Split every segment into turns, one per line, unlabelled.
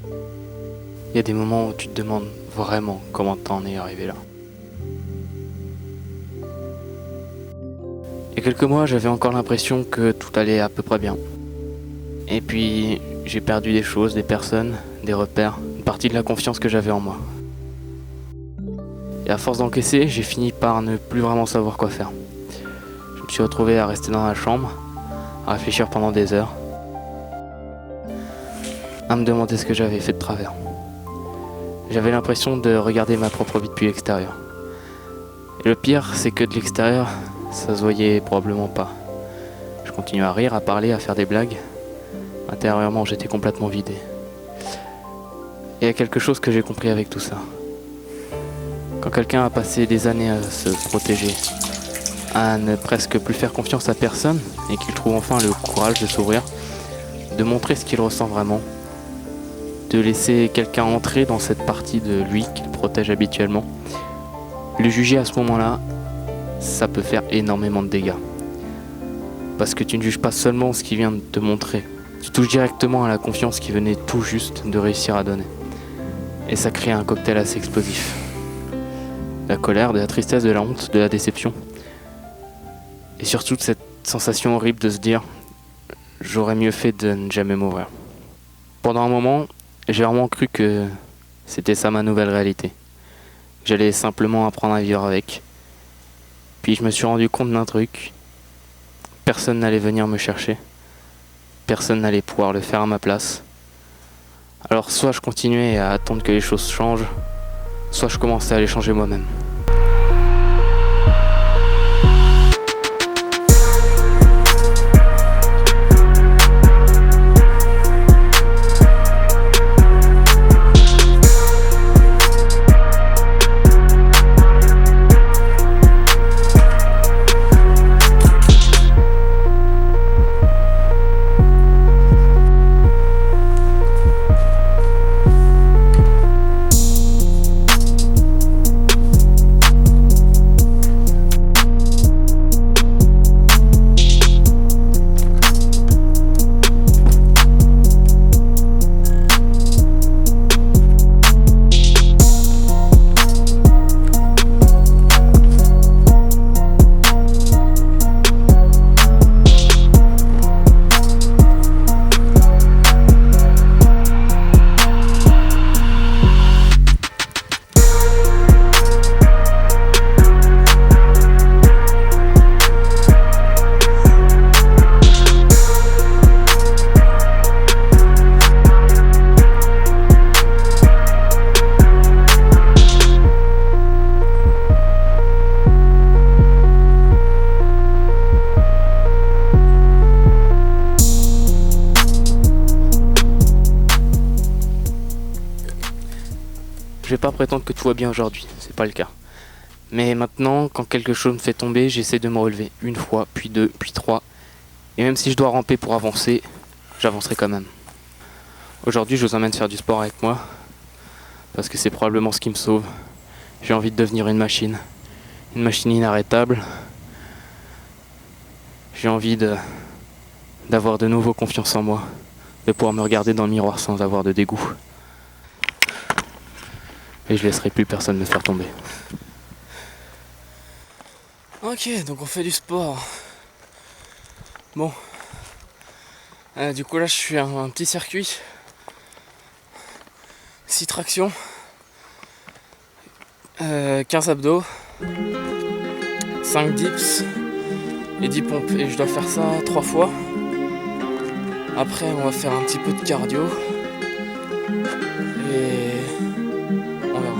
Il y a des moments où tu te demandes vraiment comment t'en es arrivé là. Il y a quelques mois, j'avais encore l'impression que tout allait à peu près bien. Et puis, j'ai perdu des choses, des personnes, des repères, une partie de la confiance que j'avais en moi. Et à force d'encaisser, j'ai fini par ne plus vraiment savoir quoi faire. Je me suis retrouvé à rester dans la chambre, à réfléchir pendant des heures, à me demander ce que j'avais fait de travers. J'avais l'impression de regarder ma propre vie depuis l'extérieur. Et le pire, c'est que de l'extérieur, ça se voyait probablement pas. Je continuais à rire, à parler, à faire des blagues. Intérieurement, j'étais complètement vidé. Et il y a quelque chose que j'ai compris avec tout ça. Quand quelqu'un a passé des années à se protéger, à ne presque plus faire confiance à personne, et qu'il trouve enfin le courage de s'ouvrir, de montrer ce qu'il ressent vraiment, de laisser quelqu'un entrer dans cette partie de lui qu'il protège habituellement, le juger à ce moment-là, ça peut faire énormément de dégâts. Parce que tu ne juges pas seulement ce qu'il vient de te montrer, tu touches directement à la confiance qui venait tout juste de réussir à donner. Et ça crée un cocktail assez explosif. De la colère, de la tristesse, de la honte, de la déception. Et surtout de cette sensation horrible de se dire « j'aurais mieux fait de ne jamais m'ouvrir ». Pendant un moment, j'ai vraiment cru que c'était ça ma nouvelle réalité. J'allais simplement apprendre à vivre avec. Puis je me suis rendu compte d'un truc. Personne n'allait venir me chercher. Personne n'allait pouvoir le faire à ma place. Alors soit je continuais à attendre que les choses changent, soit je commençais à les changer moi-même. Je vais pas prétendre que tout va bien aujourd'hui, c'est pas le cas. Mais maintenant, quand quelque chose me fait tomber, j'essaie de me relever. Une fois, puis deux, puis trois. Et même si je dois ramper pour avancer, j'avancerai quand même. Aujourd'hui, je vous emmène faire du sport avec moi, parce que c'est probablement ce qui me sauve. J'ai envie de devenir une machine inarrêtable. J'ai envie d'avoir de nouveau confiance en moi, de pouvoir me regarder dans le miroir sans avoir de dégoût. Et je laisserai plus personne me faire tomber. Ok, donc on fait du sport. Bon. Du coup là je suis à un petit circuit. 6 tractions. 15 abdos. 5 dips. Et 10 pompes. Et je dois faire ça 3 fois. Après on va faire un petit peu de cardio. Et on verra.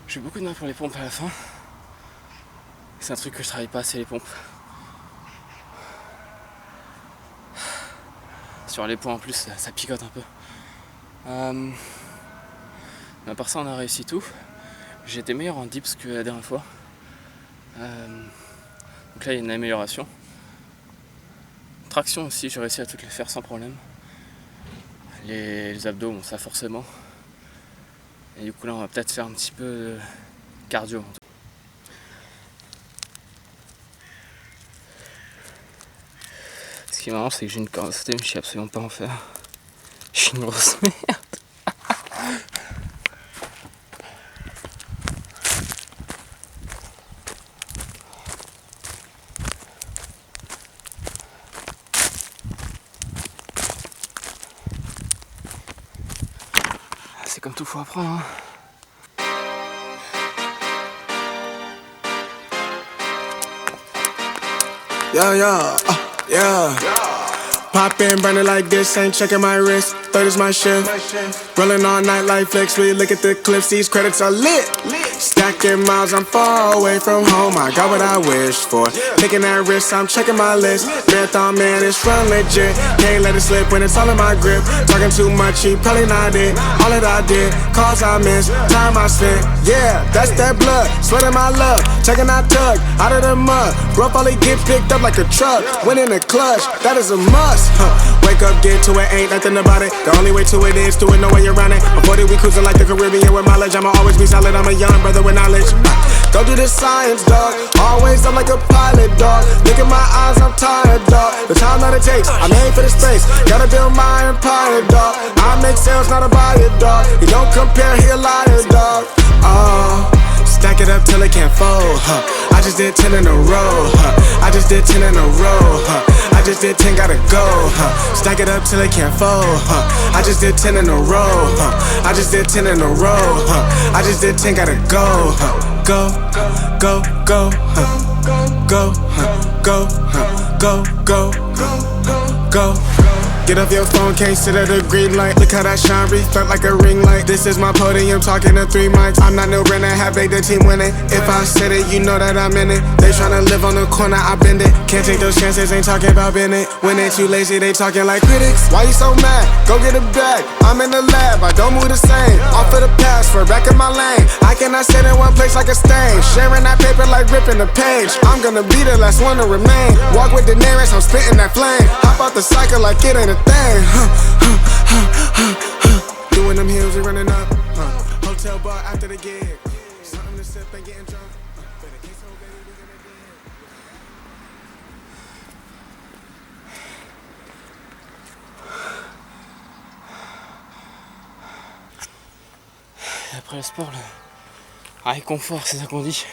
J'ai eu beaucoup de mal pour les pompes à la fin. C'est un truc que je travaille pas assez, les pompes. Sur les points en plus, ça picote un peu. Mais à part ça, on a réussi tout. J'ai été meilleur en dips que la dernière fois. Donc là, il y a une amélioration. Traction aussi, j'ai réussi à toutes les faire sans problème. Les abdos, bon, ça forcément. Et du coup, là, on va peut-être faire un petit peu de cardio. Ce qui est marrant, c'est que j'ai une corde à sauter, mais je sais absolument pas en faire. Je suis une grosse merde. C'est comme tout, faut apprendre. Hein.
Yeah. Pop in, burning like this, ain't checking my wrist. Third is my shift. Rolling all night like flex. We look at the clips, these credits are lit. Stacking miles, I'm far away from home. I got what I wished for. Taking that risk, I'm checking my list. Marathon man, it's run legit. Can't let it slip when it's all in my grip. Talking too much, he probably not it. All that I did, calls I missed, time I spent. Yeah, that's that blood, sweating my love. Checking I tug out of the mud. Rough only get picked up like a truck. Went in the clutch, that is a must. Wake up, get to it, ain't nothing about it. The only way to it is do it, no way around it. Before that we cruising like the Caribbean with mileage. I'ma always be solid, I'm a young brother with knowledge. Go do the science, dog. Always I'm like a pilot, dog. Look at my eyes, I'm tired, dog. The time that it takes, I'm aiming for the space. Gotta build my empire, dog. I make sales, not a buyer, dog. You don't compare, he a liar, dog. Stack it up till it can't fold, I just did 10 in a row, I just did 10 in a row, I just did 10, gotta go, Stack it up till it can't fold, I just did 10 in a row, I just did 10 in a row, I just did 10, gotta go, go, go, go, go, go, go, go, go. Get off your phone, can't sit at a green light. Look how that shine reflect like a ring light. This is my podium, talking to 3 mics. I'm not no Brennan, have they the team winning. If I said it, you know that I'm in it. They tryna live on the corner, I bend it. Can't take those chances, ain't talking about Bennett. When they too lazy, they talking like critics. Why you so mad? Go get a bag. I'm in the lab, I don't move the same. Off of the pass, for back in my lane. I cannot sit in one place like a stain. Sharing that paper like ripping the page. I'm gonna be the last one to remain. Walk with the nearest, I'm spitting that flame. Hop out the cycle like it ain't a thing. Doing them hills and running up. Hotel bar after the gig. Something to sip and getting drunk.
Et après le sport, le réconfort, c'est ça qu'on dit.